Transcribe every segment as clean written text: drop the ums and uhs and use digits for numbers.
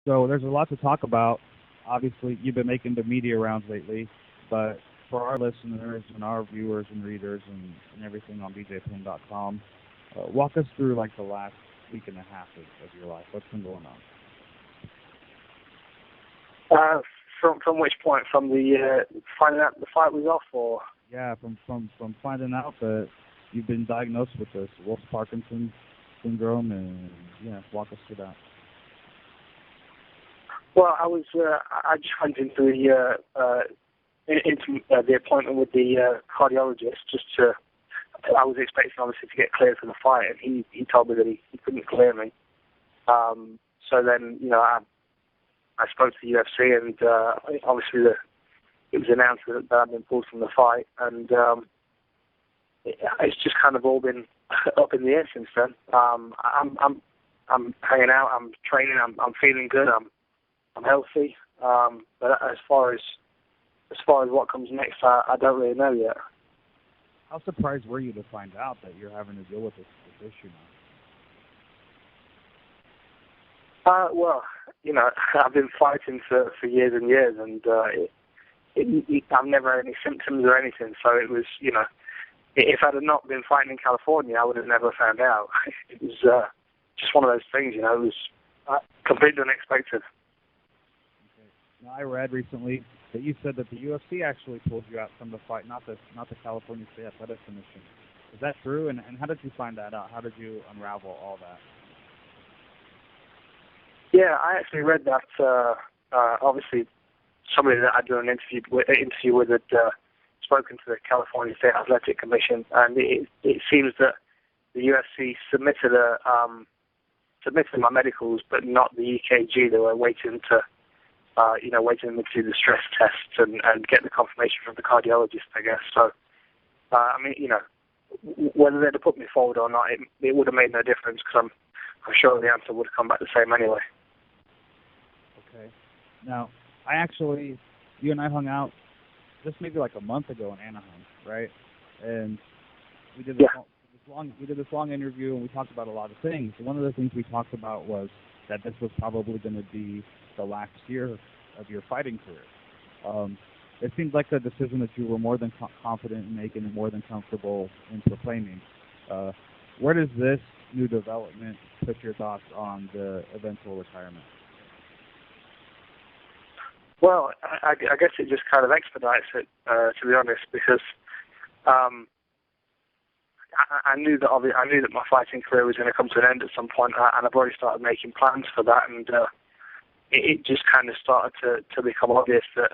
So there's a lot to talk about. Obviously, you've been making the media rounds lately, but for our listeners and our viewers and readers and everything on bjpenn.com, walk us through like the last week and a half of your life. What's been going on? From which point? From the finding out the fight was off, or? Yeah, from finding out that you've been diagnosed with this Wolff Parkinson syndrome, and yeah, walk us through that. Well, I just went into the appointment with the cardiologist just to. I was expecting obviously to get cleared for the fight, and he told me that he couldn't clear me. So then I spoke to the UFC, and obviously it was announced that I'd been pulled from the fight, and it's just kind of all been up in the air since then. I'm hanging out, I'm training, I'm feeling good, I'm healthy, but as far as what comes next, I don't really know yet. How surprised were you to find out that you're having to deal with this issue now? Well, I've been fighting for years and years, and I've never had any symptoms or anything. So it was, if I had not been fighting in California, I would have never found out. It was just one of those things, it was completely unexpected. Okay. Now, I read recently that you said that the UFC actually pulled you out from the fight, not the California State Athletic Commission. Is that true? And how did you find that out? How did you unravel all that? Yeah, I actually read that. Obviously, somebody that I'd done an interview with had spoken to the California State Athletic Commission, and it seems that the UFC submitted my medicals, but not the EKG. They were waiting to do the stress tests and get the confirmation from the cardiologist, I guess. So, whether they'd have put me forward or not, it would have made no difference, because I'm sure the answer would have come back the same anyway. Okay. Now, you and I hung out just maybe like a month ago in Anaheim, right? And we did this long interview, and we talked about a lot of things. One of the things we talked about was that this was probably going to be the last year of your fighting career. It seems like a decision that you were more than confident in making and more than comfortable in proclaiming. Where does this new development put your thoughts on the eventual retirement? Well, I guess it just kind of expedites it, to be honest, because I knew that my fighting career was going to come to an end at some point, and I've already started making plans for that, and it just kind of started to become obvious that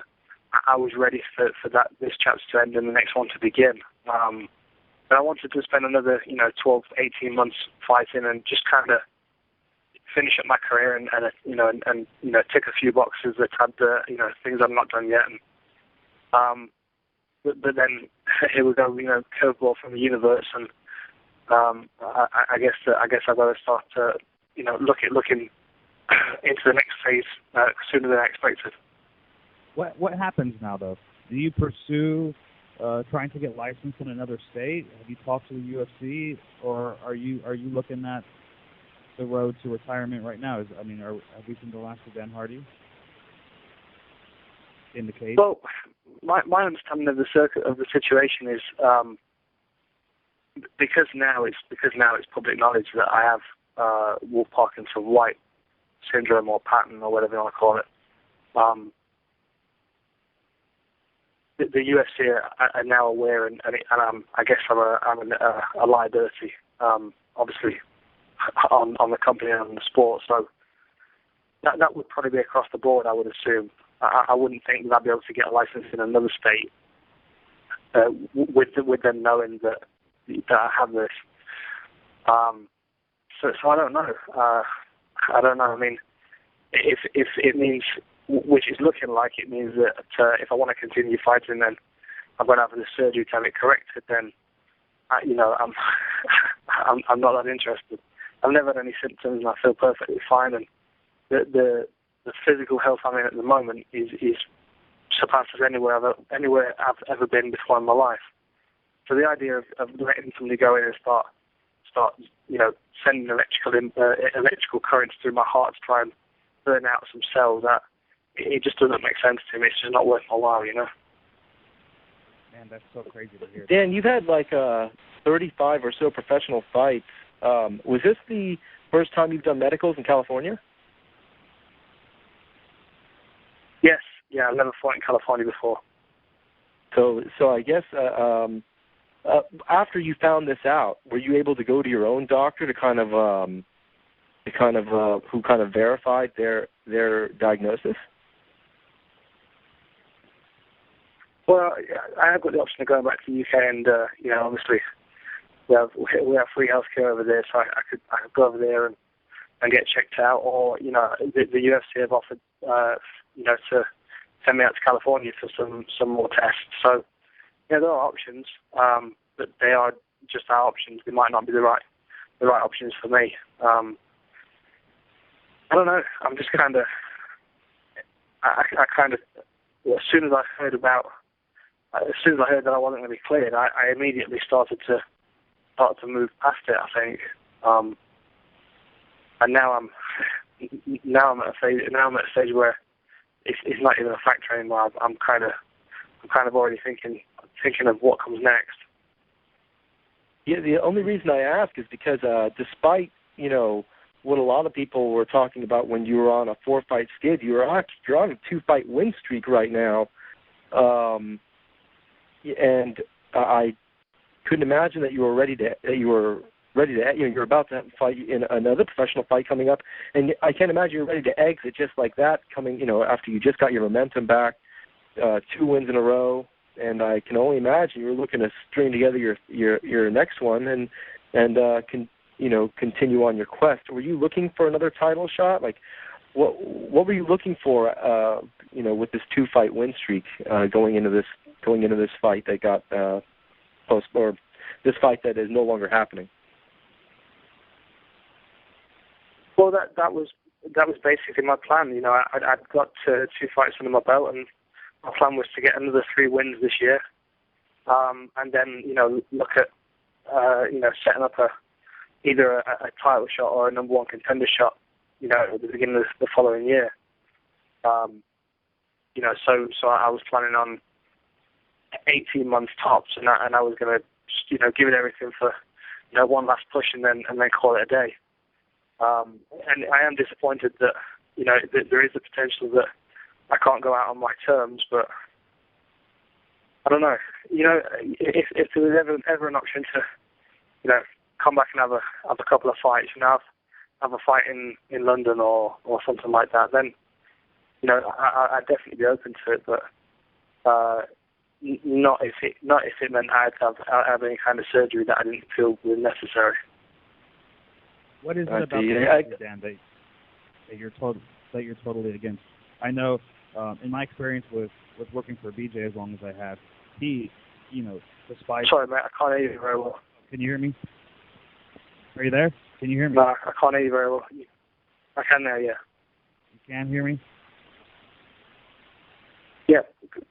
I was ready for this chapter to end and the next one to begin. But I wanted to spend another 12, 18 months fighting and just kind of finish up my career and tick a few boxes that had things I've not done yet. And but then here we go, curveball from the universe, and I guess I've got to start looking into the next phase sooner than I expected. What happens now, though? Do you pursue trying to get licensed in another state? Have you talked to the UFC, or are you looking at the road to retirement right now? Have we seen the last of Dan Hardy in the case? Well, my understanding of the situation is because now it's public knowledge that I have Wolff Parkinson White syndrome, or pattern, or whatever you want to call it. The UFC are now aware, and I guess I'm a liability, obviously, on the company and on the sport. So that would probably be across the board, I would assume. I wouldn't think that I'd be able to get a license in another state with them knowing that I have this. So I don't know. I don't know. I mean, if it means, which is looking like it means that if I want to continue fighting, then I'm going to have the surgery to have it corrected. Then, I'm not that interested. I've never had any symptoms, and I feel perfectly fine. And the physical health I'm in at the moment is surpasses anywhere I've ever been before in my life. So the idea of letting somebody go in and start sending electrical currents through my heart to try and burn out some cells. That it just doesn't make sense to me. It's just not worth my while, you know. Man, that's so crazy to hear. Dan, you've had like 35 or so professional fights. Was this the first time you've done medicals in California? Yes, yeah, I've never fought in California before. So I guess after you found this out, were you able to go to your own doctor to who kind of verified their diagnosis? Well, I have got the option of going back to the UK, and you know, obviously we have free healthcare over there, so I could go over there and get checked out, or you know, the UFC have offered you know, to send me out to California for some more tests. So yeah, there are options, but they are just our options. They might not be the right options for me. I don't know. I'm just kind of I kind of, as soon as I heard that I wasn't going to be cleared, I immediately started to move past it, I think. And now I'm at a stage where it's not even a factor anymore. I'm kind of already thinking of what comes next. Yeah, the only reason I ask is because despite, you know, what a lot of people were talking about when you were on a 4-fight skid, you're on a 2-fight win streak right now. And I couldn't imagine that you're about to fight in another professional fight coming up, and I can't imagine you're ready to exit just like that coming, you know, after you just got your momentum back, 2 wins in a row, and I can only imagine you're looking to string together your next one and continue on your quest. Were you looking for another title shot? Like, what were you looking for, with this 2-fight win streak going into this fight that got or this fight that is no longer happening? Well, that was basically my plan. You know, I'd got 2 fights under my belt, and my plan was to get another 3 wins this year, and then, you know, look at setting up either a title shot or a number 1 contender shot, you know, at the beginning of the following year. You know, so I was planning on 18 months tops, and I was going to just, you know, give it everything for, you know, one last push and then call it a day. And I am disappointed that, you know, that there is the potential that I can't go out on my terms, but I don't know. You know, if there was ever an option to, you know, come back and have a couple of fights, you know, have a fight in London or something like that, then, you know, I'd definitely be open to it, but not if it meant I had to have any kind of surgery that I didn't feel was necessary. What is it about the Dan that you're totally against? I know, in my experience with working for BJ as long as I have, he, you know, despite... Sorry, mate, I can't hear you very well. Can you hear me? Are you there? Can you hear me? No, I can't hear you very well. I can now, yeah. You can hear me? Yeah,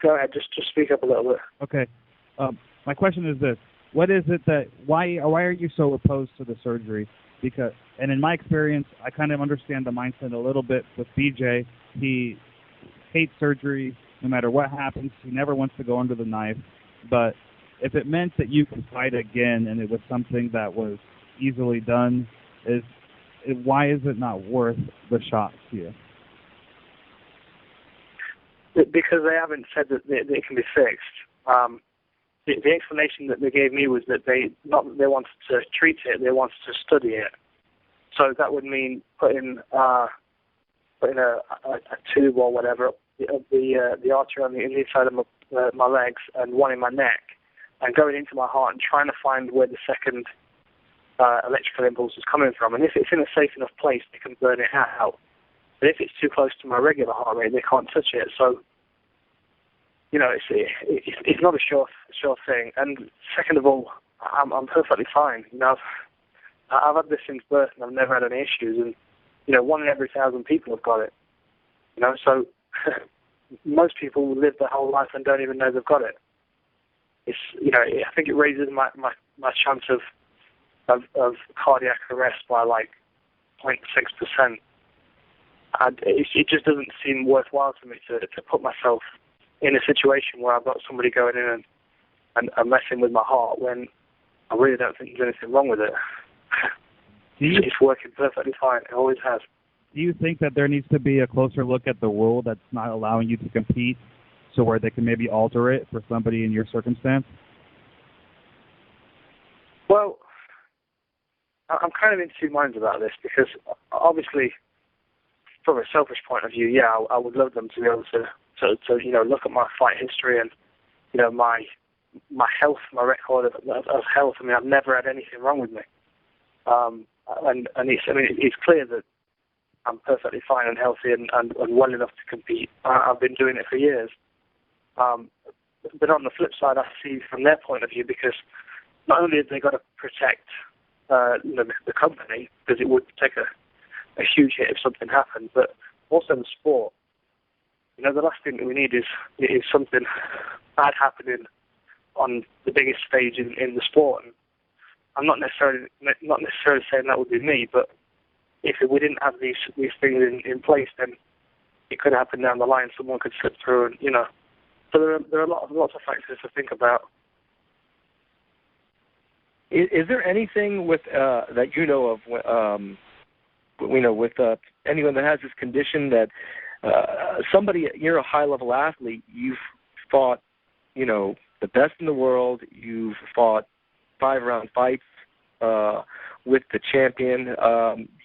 go ahead. Just speak up a little bit. Okay. My question is this: what is it that why are you so opposed to the surgery? Because, and in my experience, I kind of understand the mindset a little bit with BJ. He hates surgery no matter what happens. He never wants to go under the knife. But if it meant that you could fight again and it was something that was easily done, why is it not worth the shot to you? Because they haven't said that it can be fixed. The explanation that they gave me was that they wanted to treat it, they wanted to study it. So that would mean putting a tube or whatever up the artery on the inside of my legs and one in my neck, and going into my heart and trying to find where the second electrical impulse is coming from. And if it's in a safe enough place, they can burn it out. But if it's too close to my regular heart rate, they can't touch it. So, you know, it's not a sure thing. And second of all, I'm perfectly fine. You know, I've had this since birth, and I've never had any issues. And you know, 1 in every 1,000 people have got it. You know, so most people live their whole life and don't even know they've got it. It's, you know, I think it raises my chance of cardiac arrest by like 0.6%. it just doesn't seem worthwhile to me to put myself in a situation where I've got somebody going in and messing with my heart when I really don't think there's anything wrong with it. It's working perfectly fine. It always has. Do you think that there needs to be a closer look at the rule that's not allowing you to compete, so where they can maybe alter it for somebody in your circumstance? Well, I'm kind of in two minds about this because obviously, from a selfish point of view, yeah, I would love them to be able to look at my fight history and my health, my record of health. I mean, I've never had anything wrong with me, and it's clear that I'm perfectly fine and healthy and well enough to compete. I've been doing it for years. But on the flip side, I see from their point of view, because not only have they got to protect the company, because it would take a huge hit if something happened, but also the sport. The last thing that we need is something bad happening on the biggest stage in the sport. And I'm not necessarily saying that would be me, but if we didn't have these things in place, then it could happen down the line. Someone could slip through, and So there are lots of factors to think about. Is there anything with that you know of, with anyone that has this condition that somebody, you're a high-level athlete, you've fought, the best in the world, you've fought 5-round fights with the champion,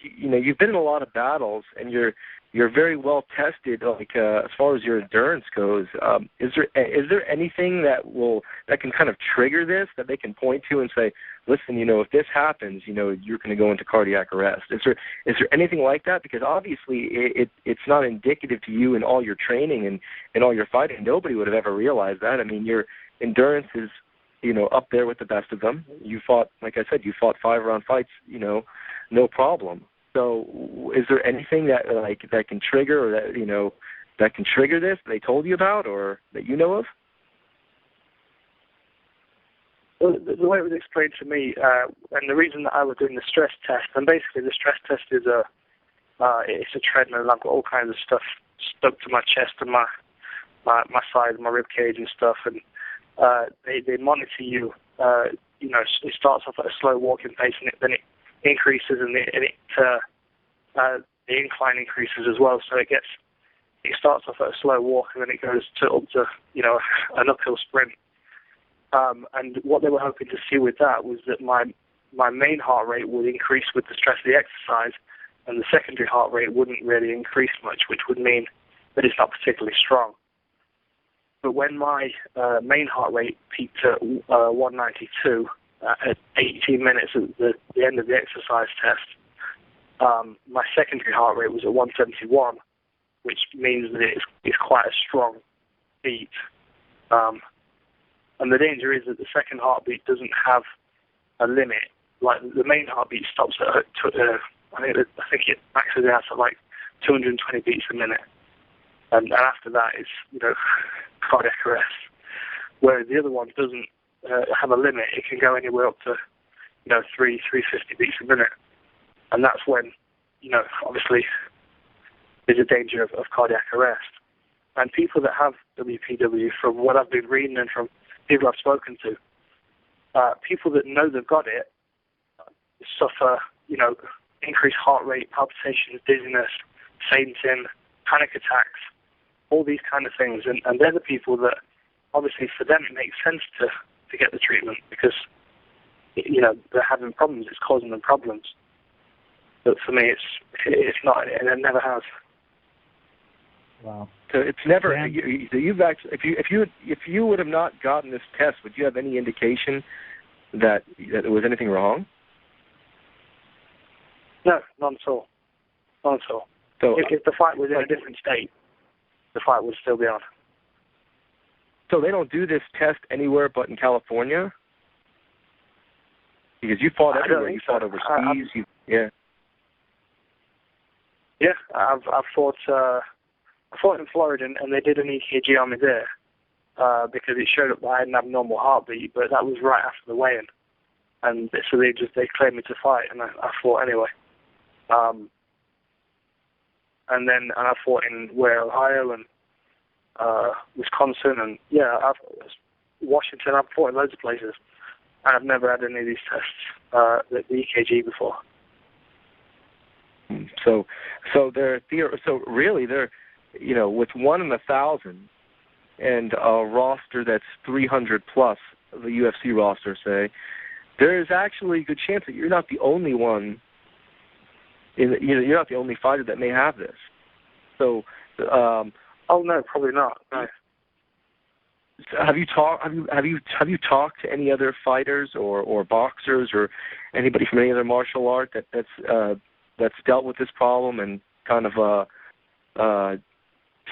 you've been in a lot of battles, and you're very well tested, as far as your endurance goes. Is there anything that can kind of trigger this, that they can point to and say, listen, if this happens, you're going to go into cardiac arrest? Is there anything like that? Because obviously it's not indicative to you in all your training and all your fighting. Nobody would have ever realized that. I mean, your endurance is up there with the best of them. You fought, like I said, 5-round fights, no problem. So, is there anything that can trigger, or that can trigger this that they told you about, or that you know of? Well, the way it was explained to me, and the reason that I was doing the stress test, and basically the stress test is it's a treadmill, and I've got all kinds of stuff stuck to my chest and my side, my rib cage and stuff, and they monitor you. It starts off at a slow walking pace, and then it increases, and the incline increases as well. So it starts off at a slow walk, and then it goes up to an uphill sprint. And what they were hoping to see with that was that my main heart rate would increase with the stress of the exercise, and the secondary heart rate wouldn't really increase much, which would mean that it's not particularly strong. But when my main heart rate peaked at 192 at 18 minutes at the end of the exercise test, my secondary heart rate was at 171, which means that it's quite a strong beat. And the danger is that the second heartbeat doesn't have a limit. Like the main heartbeat stops at I think it maxes out at like 220 beats a minute, and after that it's cardiac arrest. Whereas the other one doesn't have a limit. It can go anywhere up to 350 beats a minute, and that's when obviously there's a danger of cardiac arrest. And people that have WPW, from what I've been reading and from people I've spoken to, people that know they've got it suffer, increased heart rate, palpitations, dizziness, fainting, panic attacks, all these kind of things. And they're the people that, obviously, for them it makes sense to get the treatment because, they're having problems. It's causing them problems. But for me, it's not, and it never has. Wow. So it's never. You've actually, if you would have not gotten this test, would you have any indication that there was anything wrong? No, none at all. None at all. So if the fight was in a different state, the fight would still be on. So they don't do this test anywhere but in California? Because you fought everywhere. You fought overseas. Yeah. Yeah, I've fought. I fought in Florida, and they did an EKG on me there because it showed up that I had an abnormal heartbeat, but that was right after the weigh-in, and so they cleared me to fight, and I fought anyway. and I fought in Ohio and Wisconsin, and Washington. I've fought in loads of places, and I've never had any of these tests, the EKG before. So really they're, with 1 in 1,000 and a roster that's 300 plus, the UFC roster, say, there is actually a good chance that you're not the only one. You're not the only fighter that may have this. So, oh no, probably not. No. Have you talked to any other fighters or boxers or anybody from any other martial art that's dealt with this problem and kind of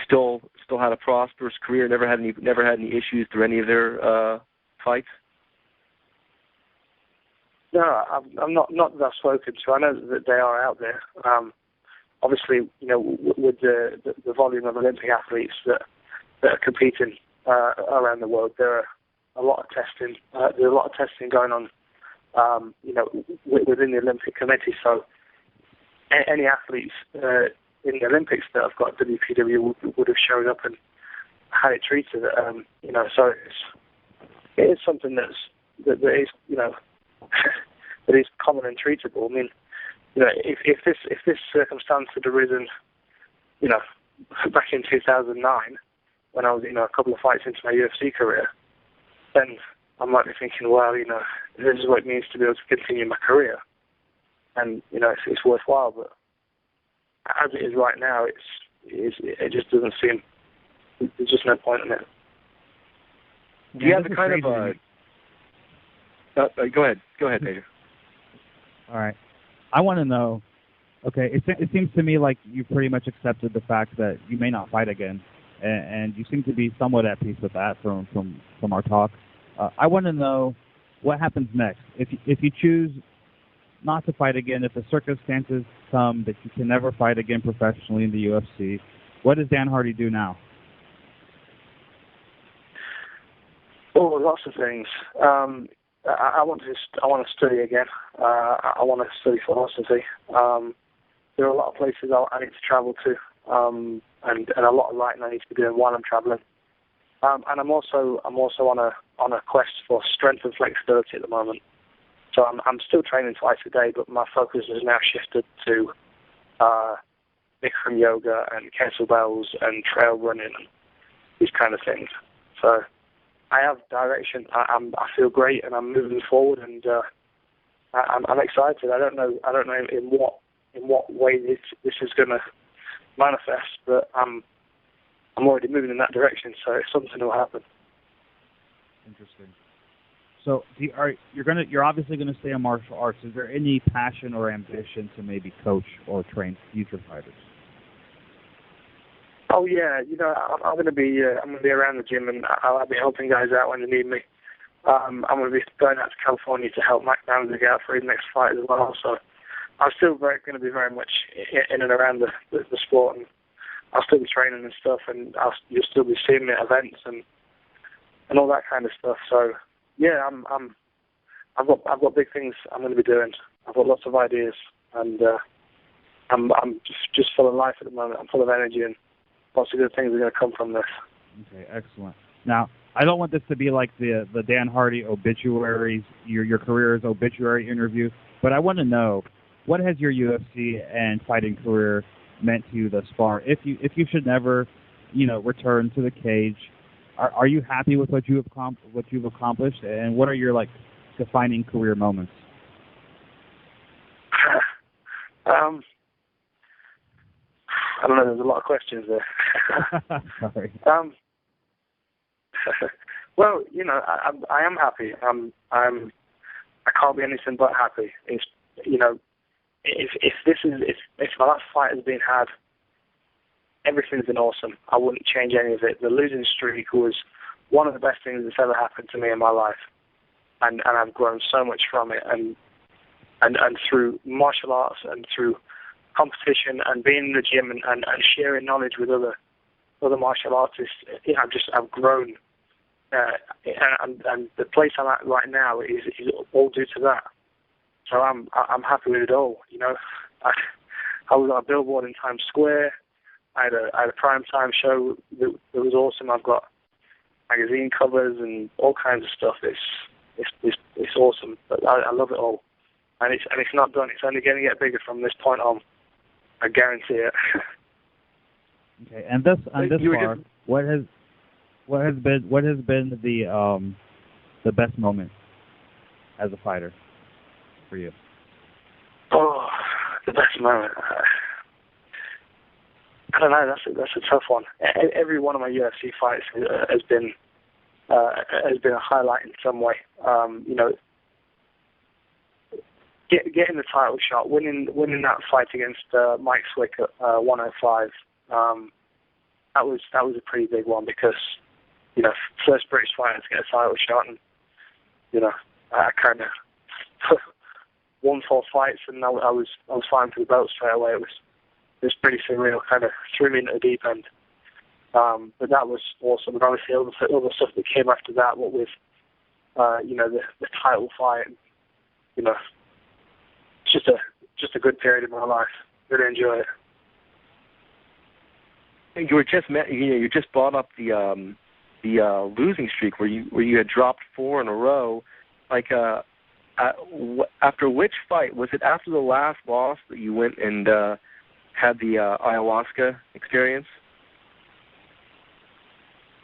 still had a prosperous career, never had any issues through any of their fights? No, I'm not that I've spoken to. I know that they are out there. Obviously, with the volume of Olympic athletes that are competing around the world, there are a lot of testing. There's a lot of testing going on, within the Olympic Committee. So, any athletes in the Olympics that have got WPW would have shown up and had it treated. So it is something that is that is common and treatable. I mean, if this circumstance had arisen, back in 2009, when I was, a couple of fights into my UFC career, then I might be thinking, well, this is what it means to be able to continue my career, and it's worthwhile. But as it is right now, it just doesn't seem. There's just no point in it. Do you have the kind of go ahead, Major. All right. I want to know, okay, it seems to me like you pretty much accepted the fact that you may not fight again, and you seem to be somewhat at peace with that from our talk. I want to know what happens next. If you choose not to fight again, if the circumstances come that you can never fight again professionally in the UFC, what does Dan Hardy do now? Oh, lots of things. I want to study again. I want to study philosophy. There are a lot of places I need to travel to, and a lot of writing I need to be doing while I'm traveling. And I'm also on a quest for strength and flexibility at the moment. So I'm still training twice a day, but my focus has now shifted to Bikram yoga and kettlebells and trail running and these kind of things. So I have direction. I feel great, and I'm moving forward, and I'm excited. I don't know in what way this is going to manifest, but I'm already moving in that direction. So something will happen. Interesting. So you're obviously going to stay in martial arts. Is there any passion or ambition to maybe coach or train future fighters? Oh yeah, I'm going to be around the gym, and I'll be helping guys out when they need me. I'm going to be going out to California to help Mike Danzig out for his next fight as well. So I'm still going to be very much in and around the sport, and I'll still be training and stuff, and you'll still be seeing me at events and all that kind of stuff. So yeah, I've got big things I'm going to be doing. I've got lots of ideas, and I'm just full of life at the moment. I'm full of energy, and lots of good things are going to come from this. Okay, excellent. Now, I don't want this to be like the Dan Hardy obituaries, your career's obituary interview, but I want to know, what has your UFC and fighting career meant to you thus far? If you should never, return to the cage, are you happy with what you've accomplished, and what are your defining career moments? I don't know. There's a lot of questions there. Sorry. Well, I am happy. I can't be anything but happy. It's if my last fight has been had, everything's been awesome. I wouldn't change any of it. The losing streak was one of the best things that's ever happened to me in my life, and I've grown so much from it. And through martial arts and through competition and being in the gym and sharing knowledge with other martial artists, I've grown, and the place I'm at right now is all due to that. So I'm happy with it all. I was on a billboard in Times Square. I had a primetime show that was awesome. I've got magazine covers and all kinds of stuff. It's awesome. But I love it all, and it's not done. It's only going to get bigger from this point on. I guarantee it. Okay, and thus far, what has been the best moment as a fighter for you? Oh, the best moment. I don't know. That's a tough one. Every one of my UFC fights has been a highlight in some way. Getting the title shot, winning that fight against Mike Swick at 105. That was a pretty big one because first British fighter to get a title shot, and I kind of won 4 fights, and I was fighting for the belt straight away. It was pretty surreal, kind of threw me into the deep end. But that was awesome. And obviously all the stuff that came after that, what with the title fight, just a good period in my life. Really enjoy it. You just brought up the losing streak where you had dropped 4 in a row. Like after which fight was it? After the last loss that you went and had the ayahuasca experience,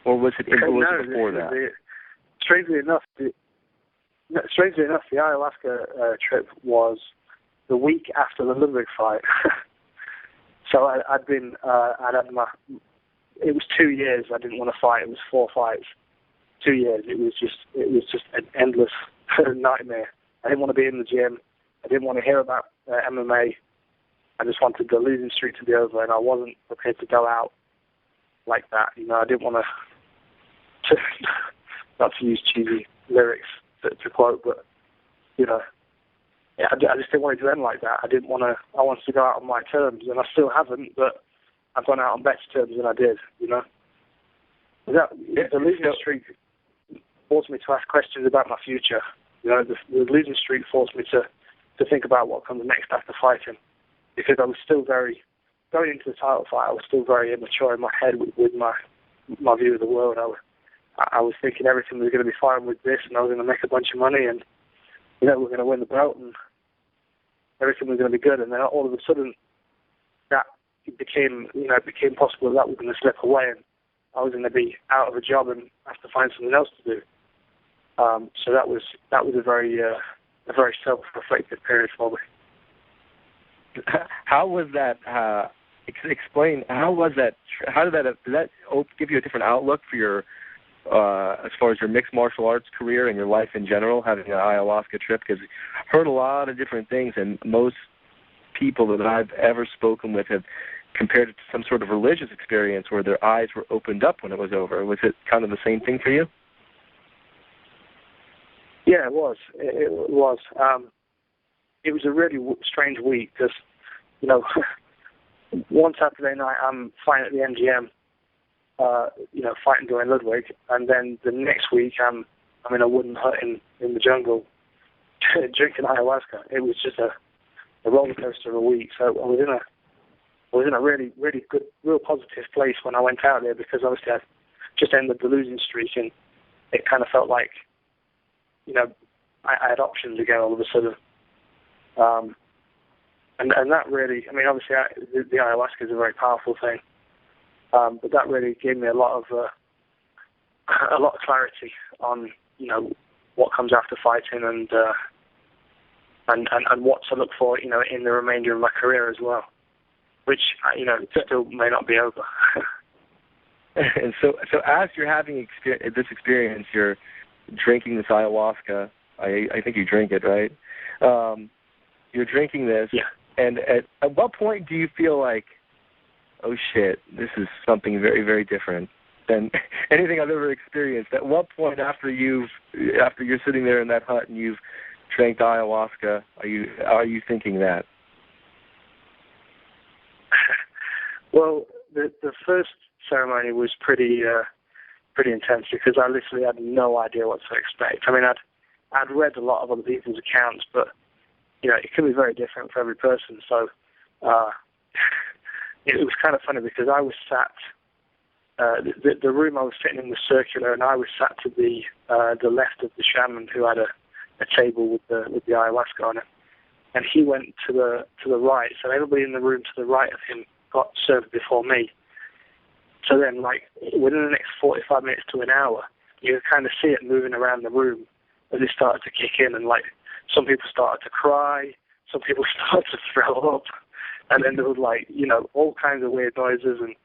or was it before that? Strangely enough, the ayahuasca trip was the week after the Ludwig fight. So I'd had it was 2 years I didn't want to fight. It was 4 fights, 2 years. It was just an endless nightmare. I didn't want to be in the gym. I didn't want to hear about MMA. I just wanted the losing streak to be over, and I wasn't prepared to go out like that. I didn't want to not to use cheesy lyrics to quote, but I just didn't want it to end like that. I wanted to go out on my terms, and I still haven't, but I've gone out on better terms than I did, The losing streak forced me to ask questions about my future. The losing streak forced me to think about what comes next after fighting, because I was still going into the title fight, I was still very immature in my head with my view of the world. I was thinking everything was going to be fine with this, and I was going to make a bunch of money, and we're going to win the belt, and everything was going to be good. And then all of a sudden, that became possible that was going to slip away, and I was going to be out of a job and have to find something else to do. So that was a very self-reflective period for me. How was that? Explain. How was that? How did that give you a different outlook for your as far as your mixed martial arts career and your life in general, having an ayahuasca trip? Because I've heard a lot of different things, and most people that I've ever spoken with have compared it to some sort of religious experience where their eyes were opened up when it was over. Was it kind of the same thing for you? Yeah, it was. It was. It was a really strange week because, one Saturday night I'm fighting at the MGM, fighting during Ludwig, and then the next week I'm in a wooden hut in the jungle drinking ayahuasca. It was just a roller coaster of a week. So I was in a really, really good, real positive place when I went out there, because obviously I just ended the losing streak, and it kind of felt like, I had options again all of a sudden. And that really, obviously the ayahuasca is a very powerful thing, but that really gave me a lot of clarity on, what comes after fighting and what to look for, in the remainder of my career as well, which, still may not be over. And so as you're having this experience, you're drinking this ayahuasca. I think you drink it, right? You're drinking this, yeah. And at what point do you feel like, oh shit, this is something very, very different than anything I've ever experienced? At what point after you're sitting there in that hut and you've drank the ayahuasca, are you thinking that? Well, the first ceremony was pretty intense, because I literally had no idea what to expect. I'd read a lot of other people's accounts, but it can be very different for every person. So it was kind of funny because I was sat, the room I was sitting in was circular, and I was sat to the left of the shaman who had a table with the ayahuasca on it, and he went to the right. So everybody in the room to the right of him got served before me. So then, like, within the next 45 minutes to an hour, you could kind of see it moving around the room as it started to kick in, and like some people started to cry, some people started to throw up, and then there was like, you know, all kinds of weird noises, and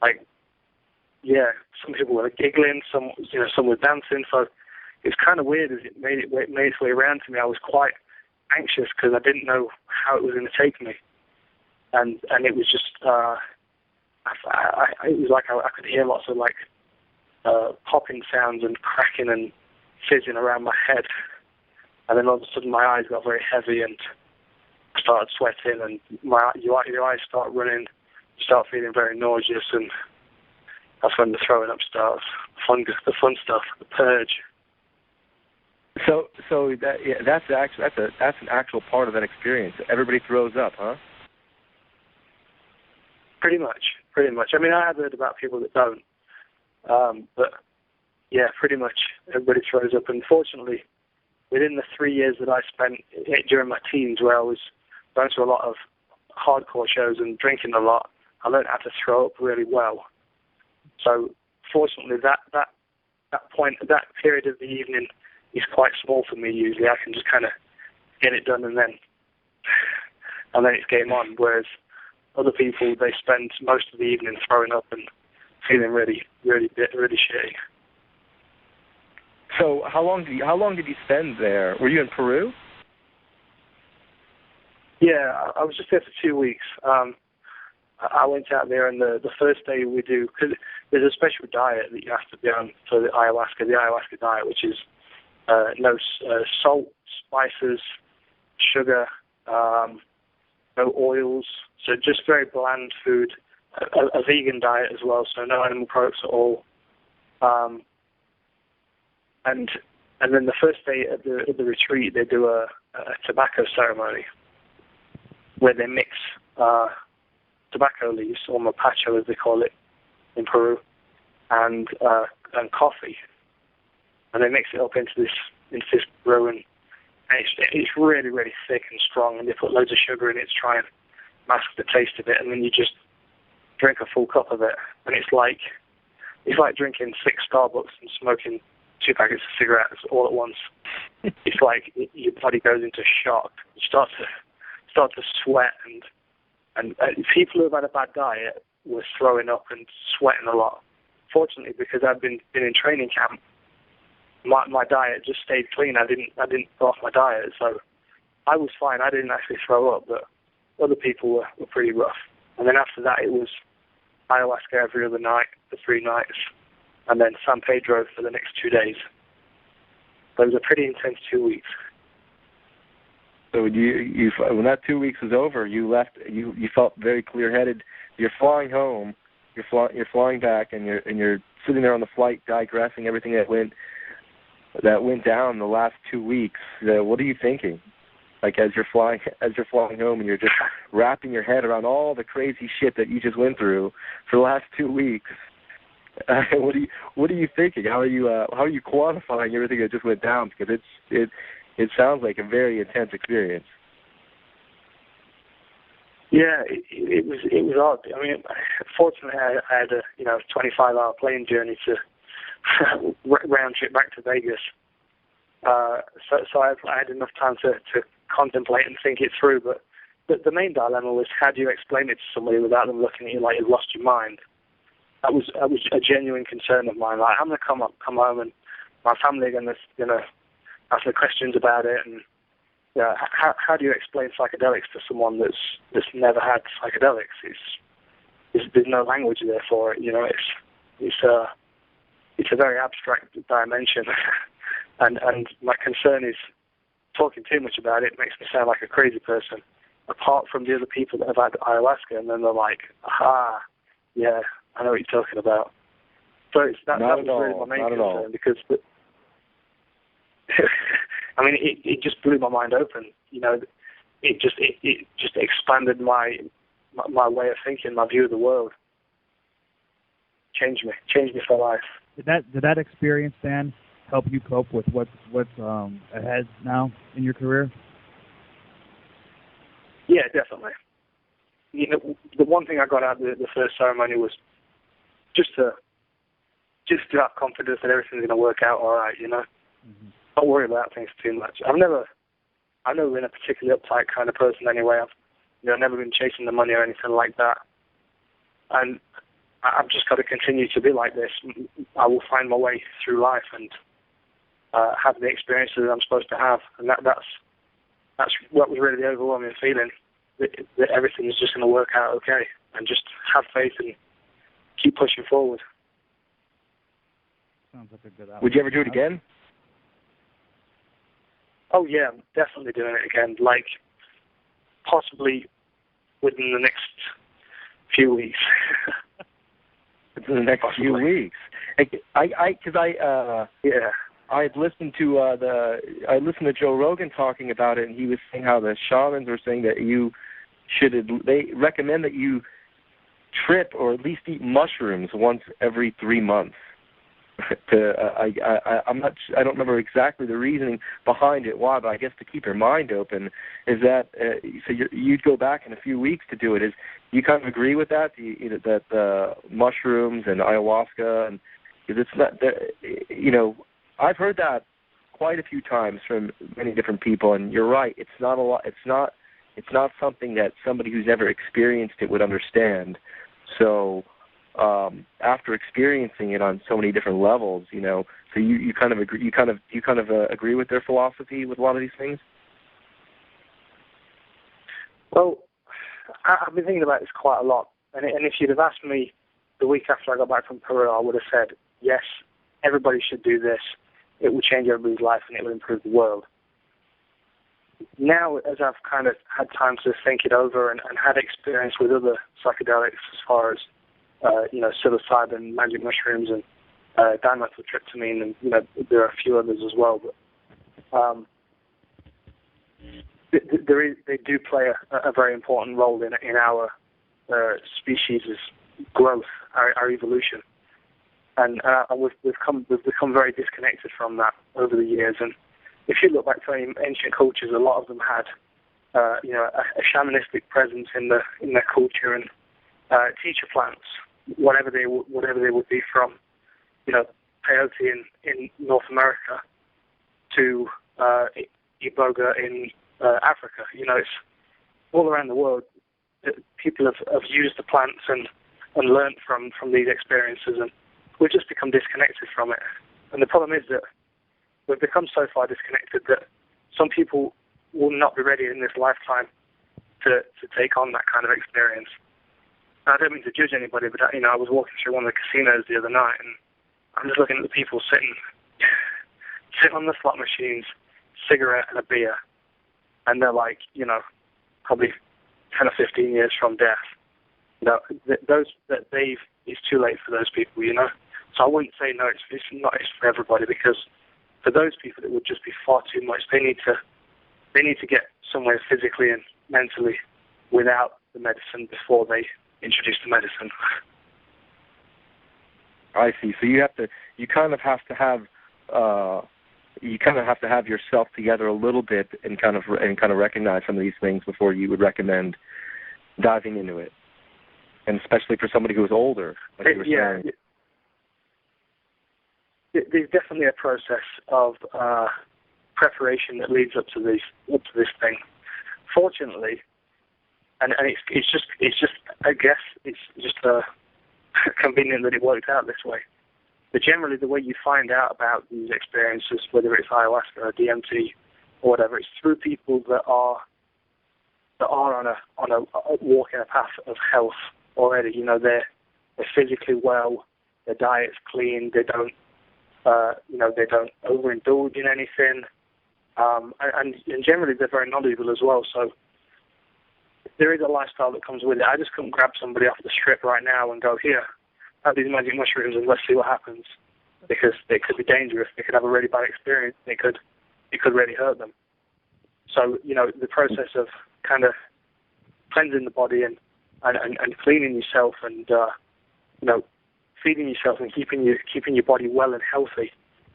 like, yeah, some people were giggling, some were dancing. So it's kind of weird as it made its way around to me. I was quite anxious because I didn't know how it was going to take me, and it was just it was like I could hear lots of like popping sounds and cracking and fizzing around my head, and then all of a sudden my eyes got very heavy and I started sweating, and your eyes start running, you start feeling very nauseous, and that's when the throwing up starts, the fun stuff, the purge. So that's an actual part of that experience. Everybody throws up, huh? Pretty much. I mean, I have heard about people that don't, but yeah, pretty much everybody throws up. Unfortunately, within the 3 years that I spent during my teens, where I was going to a lot of hardcore shows and drinking a lot, I learned how to throw up really well. So fortunately, that period of the evening is quite small for me. Usually, I can just kind of get it done and then it's game on. Whereas other people, they spend most of the evening throwing up and feeling really, really, really shitty. So how long did you spend there? Were you in Peru? Yeah, I was just there for 2 weeks. I went out there, and the first day we do, because there's a special diet that you have to be on for the ayahuasca diet, which is no salt, spices, sugar, no oils, so just very bland food, a vegan diet as well, so no animal products at all. And then the first day at the retreat, they do a tobacco ceremony where they mix tobacco leaves, or mapacho as they call it in Peru, and coffee, and they mix it up into this brew, and it's really, really thick and strong, and they put loads of sugar in it to try and mask the taste of it, and then you just drink a full cup of it, and it's like drinking 6 Starbucks and smoking 2 packets of cigarettes all at once. It's like your body goes into shock. You start to sweat, and people who have had a bad diet were throwing up and sweating a lot. Fortunately, because I've been in training camp, my diet just stayed clean. I didn't go off my diet, so I was fine. I didn't actually throw up, but other people were pretty rough. And then after that, it was ayahuasca every other night for 3 nights, and then San Pedro for the next 2 days. So it was a pretty intense 2 weeks. So you when that 2 weeks was over, you left. You felt very clear-headed. You're flying home. You're flying back, and you're sitting there on the flight, digressing everything that went down the last 2 weeks. What are you thinking? Like as you're flying home, and you're just wrapping your head around all the crazy shit that you just went through for the last 2 weeks. What are you thinking? How are you quantifying everything that just went down? Because it sounds like a very intense experience. Yeah, it was odd. I mean, fortunately, I had a 25-hour plane journey to round trip back to Vegas. So I had enough time to contemplate and think it through. But the main dilemma was, how do you explain it to somebody without them looking at you like you've lost your mind? That was a genuine concern of mine. Like, I'm gonna come home, and my family are gonna ask me questions about it, and how do you explain psychedelics to someone that's never had psychedelics? There's no language there for it. It's a very abstract dimension, and my concern is talking too much about it makes me sound like a crazy person. Apart from the other people that have had ayahuasca, and then they're like, aha, yeah, I know what you're talking about. So that was really my main concern, because I mean, it just blew my mind open. It just expanded my my way of thinking, my view of the world. Changed me for life. Did that experience, Dan, help you cope with what's ahead now in your career? Yeah, definitely. You know, the one thing I got out of the first ceremony was just to have confidence that everything's going to work out all right. You know, Don't worry about things too much. I've never been a particularly uptight kind of person anyway. I've never been chasing the money or anything like that, and I've just got to continue to be like this. I will find my way through life and have the experiences I'm supposed to have, and that's what was really the overwhelming feeling, that everything is just going to work out okay, and just have faith and keep pushing forward. Sounds like a good outcome. Would you ever do it again? Oh yeah, I'm definitely doing it again. Like possibly within the next few weeks. Within the next few weeks. I had listened to Joe Rogan talking about it, and he was saying how the shamans were saying that they recommend that you trip or at least eat mushrooms once every 3 months. I don't remember exactly the reasoning behind it, why, but I guess to keep your mind open. Is that so? You'd go back in a few weeks to do it. Do you kind of agree with that? That mushrooms and ayahuasca, and because it's not, I've heard that quite a few times from many different people, and you're right. It's not a lot. It's not something that somebody who's never experienced it would understand. So after experiencing it on so many different levels, so you kind of agree. You kind of agree with their philosophy with a lot of these things. Well, I've been thinking about this quite a lot, and if you'd have asked me the week after I got back from Peru, I would have said yes. Everybody should do this. It will change everybody's life and it will improve the world. Now, as I've kind of had time to think it over and had experience with other psychedelics as far as, psilocybin, magic mushrooms, and dimethyltryptamine, and, there are a few others as well. But they do play a very important role in our species' growth, our evolution. And we've become very disconnected from that over the years. And if you look back to any ancient cultures, a lot of them had, a shamanistic presence in their culture, and teacher plants, whatever they would be, from, peyote in North America to iboga in Africa. It's all around the world. People have used the plants and learned from these experiences, and we've just become disconnected from it. And the problem is that we've become so far disconnected that some people will not be ready in this lifetime to take on that kind of experience. And I don't mean to judge anybody, but I was walking through one of the casinos the other night, and I'm just looking at the people sitting on the slot machines, cigarette and a beer, and they're like, probably 10 or 15 years from death. It's too late for those people, So I wouldn't say no, it's for everybody, because for those people it would just be far too much. They need to get somewhere physically and mentally without the medicine before they introduce the medicine. I see. So you kind of have to have yourself together a little bit and kind of recognize some of these things before you would recommend diving into it. And especially for somebody who is older, like you were saying. There's definitely a process of preparation that leads up to this thing. Fortunately, and it's just I guess it's just convenient that it worked out this way. But generally, the way you find out about these experiences, whether it's ayahuasca or DMT or whatever, it's through people that are on a walking a path of health already. They're physically well, their diet's clean, they don't overindulge in anything, and generally they're very knowledgeable as well. So there is a lifestyle that comes with it. I just couldn't grab somebody off the strip right now and go, here, have these magic mushrooms and let's see what happens, because they could be dangerous. They could have a really bad experience. It could really hurt them. So the process of kind of cleansing the body and and cleaning yourself and feeding yourself and keeping your body well and healthy.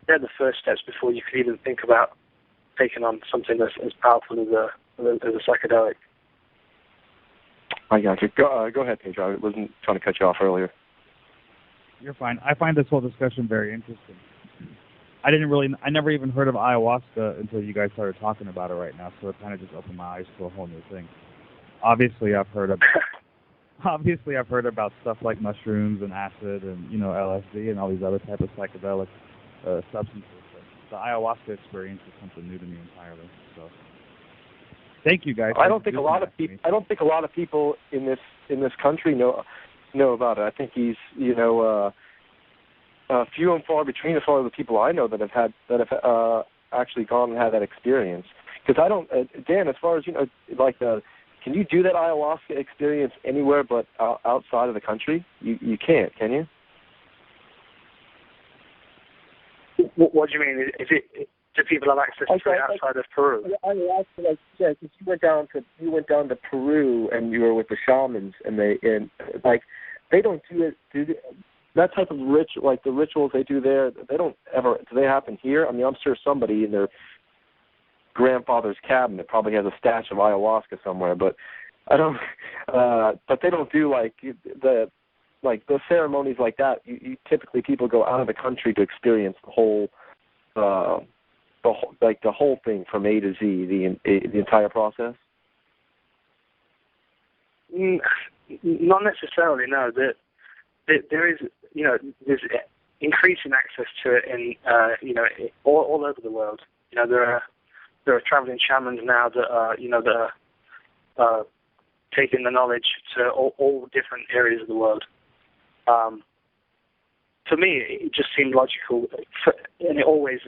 They're the first steps before you can even think about taking on something as powerful as a psychedelic. I got you. Go ahead, Pedro. I wasn't trying to cut you off earlier. You're fine. I find this whole discussion very interesting. I never even heard of ayahuasca until you guys started talking about it right now, so it kind of just opened my eyes to a whole new thing. Obviously, I've heard about stuff like mushrooms and acid and LSD and all these other type of psychedelic substances. But the ayahuasca experience is something new to me entirely. So, thank you guys. I don't think a lot of people in this country know about it. I think he's few and far between as far as the people I know that have actually gone and had that experience. Because I don't, Dan, as far as can you do that ayahuasca experience anywhere but outside of the country? You can't, can you? What do you mean? Do people have access to it outside of Peru? Ayahuasca, because you went down to Peru and you were with the shamans and they don't do it. That type of the rituals they do there, they don't ever. Do they happen here? I mean, I'm sure somebody in their grandfather's cabinet probably has a stash of ayahuasca somewhere, but I don't. But they don't do the ceremonies like that. You typically people go out of the country to experience the whole thing from A to Z, the entire process. Not necessarily. No, there is there's increasing access to it in all over the world. There are traveling shamans now that are taking the knowledge to all different areas of the world. For me, it just seemed logical, and it always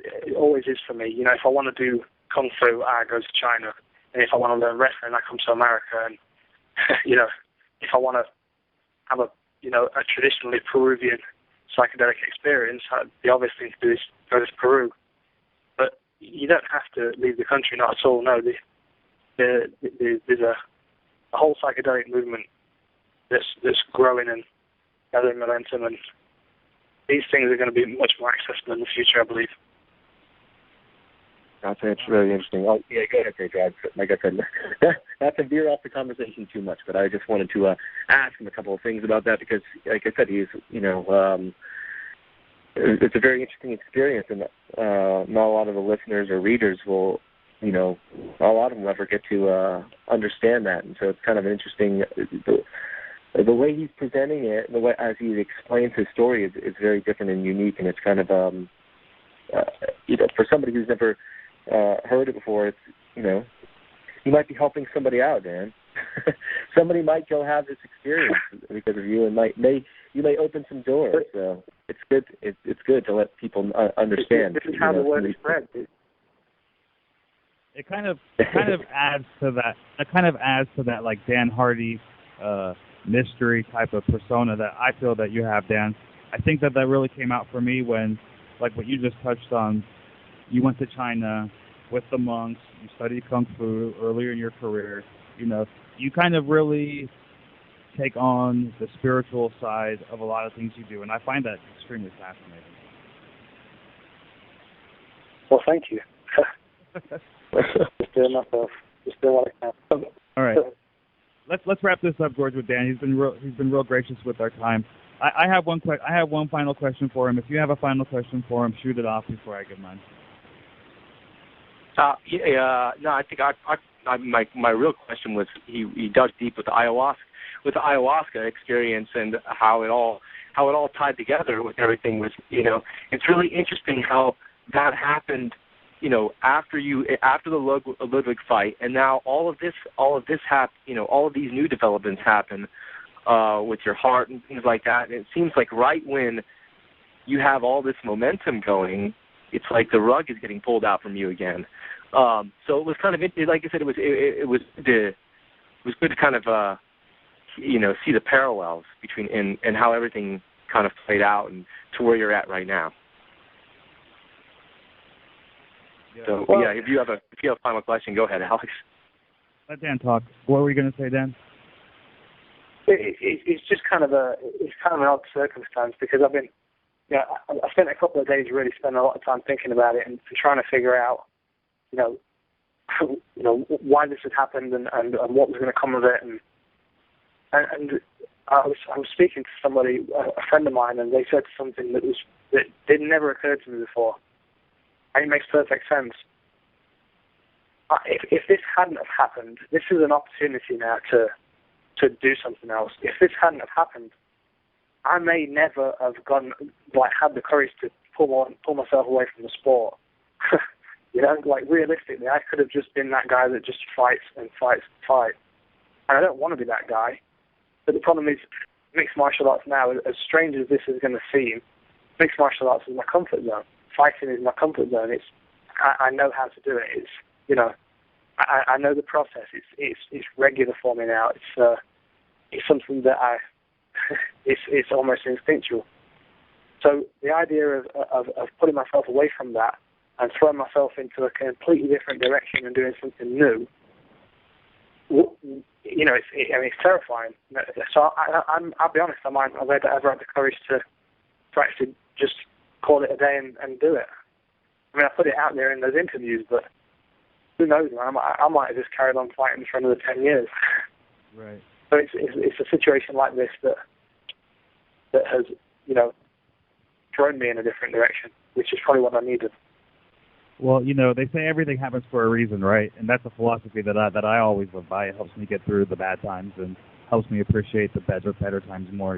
is for me. If I want to do Kung Fu, I go to China, and if I want to learn wrestling, I come to America, and if I want to have a traditionally Peruvian psychedelic experience, the obvious thing to do is go to Peru. But you don't have to leave the country, not at all. No, there's a whole psychedelic movement that's growing and gathering momentum, and these things are going to be much more accessible in the future, I believe. That's really interesting. Oh, yeah, go ahead, Pedro. Like I said, not to veer off the conversation too much, but I just wanted to ask him a couple of things about that because, like I said, he's, it's a very interesting experience, and not a lot of the listeners or readers will, a lot of them ever get to understand that, and so it's kind of interesting. The way he's presenting it, the way as he explains his story is very different and unique, and it's kind of, for somebody who's never heard it before, it's, you might be helping somebody out, man. Somebody might go have this experience because of you, and you may open some doors. So it's good. It's good to let people understand. This is how the word is spread. It kind of adds to that. It kind of adds to that, like Dan Hardy mystery type of persona that I feel that you have, Dan. I think that really came out for me when, like what you just touched on, you went to China with the monks, you studied Kung Fu earlier in your career, you kind of really take on the spiritual side of a lot of things you do, and I find that extremely fascinating. Well, thank you. Just doing myself. Just doing what I can. All right. Let's wrap this up, George, with Dan. He's been real gracious with our time. I have one final question for him. If you have a final question for him, shoot it off before I give mine. No, I think my real question was he dug deep with the ayahuasca experience and how it all tied together with everything. Was it's really interesting how that happened. After the Ludwig fight, and now all of this all of these new developments happen with your heart and things like that. And it seems like right when you have all this momentum going, it's like the rug is getting pulled out from you again. So it was kind of, like I said, it was good to kind of see the parallels between and how everything kind of played out and to where you're at right now. Yeah. So if you have a final question, go ahead, Alex. Let Dan talk. What were you going to say, Dan? It's just kind of an odd circumstance because I've been, I spent a couple of days really spending a lot of time thinking about it and trying to figure out, why this had happened and what was going to come of it, and I was speaking to somebody, a friend of mine, and they said something that didn't never occur to me before, and it makes perfect sense. If this hadn't have happened, this is an opportunity now to do something else. If this hadn't have happened, I may never have had the courage to pull myself away from the sport. Realistically, I could have just been that guy that just fights and fights and fights. And I don't want to be that guy. But the problem is, mixed martial arts now, as strange as this is going to seem, mixed martial arts is my comfort zone. Fighting is my comfort zone. I know how to do it. I know the process. It's regular for me now. It's something that it's almost instinctual. So the idea of putting myself away from that and throwing myself into a completely different direction and doing something new, it's terrifying. So I'll be honest, I might not have ever had the courage to actually just call it a day and do it. I mean, I put it out there in those interviews, but who knows, man? I might have just carried on fighting for another 10 years. Right. So it's a situation like this that has, thrown me in a different direction, which is probably what I needed. Well, they say everything happens for a reason, right? And that's a philosophy that I always live by. It helps me get through the bad times and helps me appreciate the better times more,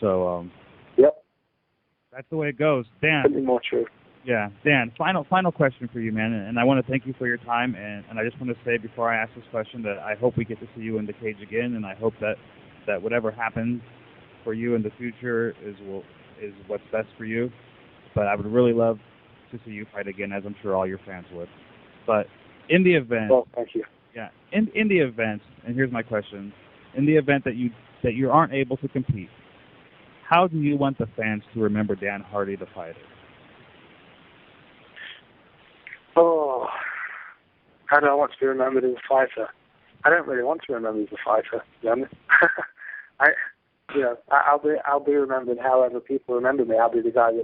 So, yep. That's the way it goes. Dan. Couldn't be more true. Yeah, Dan, final question for you, man, and I want to thank you for your time, and I just want to say before I ask this question that I hope we get to see you in the cage again, and I hope that whatever happens for you in the future is what's best for you. But I would really love to see you fight again, as I'm sure all your fans would. But in the event, well, thank you. Yeah, in the event, and here's my question: in the event that you aren't able to compete, how do you want the fans to remember Dan Hardy, the fighter? Oh, how do I want to be remembered as a fighter? I don't really want to be remembered as a fighter, to be honest. I'll be remembered however people remember me. I'll be the guy that